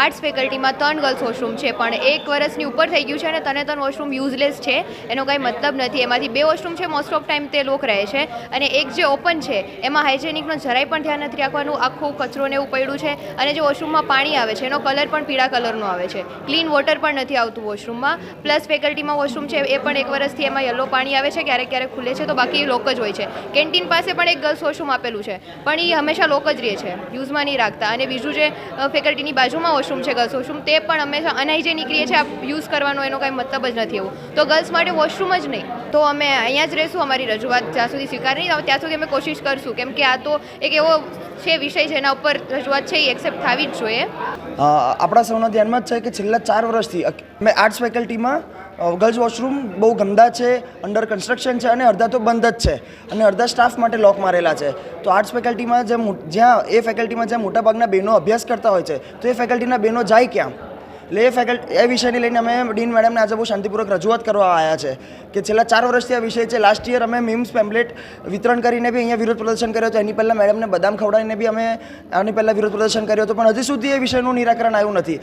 Arts ફેકલ્ટીમાં 3 girls washroom છે, પણ 1 વર્ષની ઉપર થઈ ગયું છે અને ત્રણે વોશરૂમ યુઝલેસ છે, એનો કાંઈ મતલબ નથી. એમાંથી 2 વોશરૂમ છે, મોસ્ટ ઓફ ટાઈમ તે લોકો રહે છે, અને એક જે ઓપન છે એમાં હાઇજેનિકનો જરાય પણ ધ્યાન નથી રાખવાનું, આખું કચરો ને એવું પડ્યું છે, અને જે વોશરૂમમાં પાણી આવે છે એનો કલર પણ પીળા કલરનો આવે છે, ક્લીન વોટર પણ નથી આવતું વોશરૂમમાં. પ્લસ ફેકલ્ટીમાં વોશરૂમ છે એ પણ 1 વર્ષથી એમાં યલો પાણી આવે છે, ક્યારેક ક્યારેક ખુલે છે, તો બાકી લોક જ હોય છે. કેન્ટીન પાસે પણ એક ગર્લ્સ વોશરૂમ આપેલું છે, પણ એ હંમેશા લોક જ રહે છે, યુઝમાં નહીં રાખતા. અને બીજું જે ફેકલ્ટીની બાજુમાં વોશરૂમ છે ગર્લ્સ વોશરૂમ, તે પણ હંમેશા અનહાઇજેનિક રહે છે, યુઝ કરવાનો એનો કાંઈ મતલબ જ નથી એવું. તો ગર્લ્સ માટે વોશરૂમ જ નહીં, તો અમે અહીંયા જ રહીશું. અમારી રજૂઆત જ્યાં સુધી સ્વીકાર નહીં ત્યાં સુધી અમે કોશિશ કરશું, કેમ કે આ તો એક એવો છે વિષય જેના ઉપર રજૂઆત છે એ એક્સેપ્ટ થવી જ જોઈએ. આપણા સૌના ધ્યાનમાં જ છે કે છેલ્લા 4 વર્ષથી અમે આર્ટ્સ ફેકલ્ટીમાં ગર્લ્સ વોશરૂમ બહુ ગંદા છે, અંડર કન્સ્ટ્રક્શન છે, અને અડધા તો બંધ જ છે, અને અડધા સ્ટાફ માટે લોક મારેલા છે. તો આર્ટ્સ ફેકલ્ટીમાં જ્યાં મોટાભાગના બહેનો અભ્યાસ કરતા હોય છે, તો એ ફેકલ્ટીના બહેનો જાય ક્યાં? એટલે એ વિષયને લઈને અમે ડીન મેડમને આજે બહુ શાંતિપૂર્વક રજૂઆત કરવા આવ્યા છે કે છેલ્લા 4 વર્ષથી આ વિષય છે. લાસ્ટ યર અમે મીમ્સ પેમ્પલેટ વિતરણ કરીને બી અહીંયા વિરોધ પ્રદર્શન કર્યો હતો. એની પહેલાં મેડમને બદામ ખવડાવીને બી અમે આની પહેલાં વિરોધ પ્રદર્શન કર્યો હતો, પણ હજી સુધી એ વિષયનું નિરાકરણ આવ્યું નથી.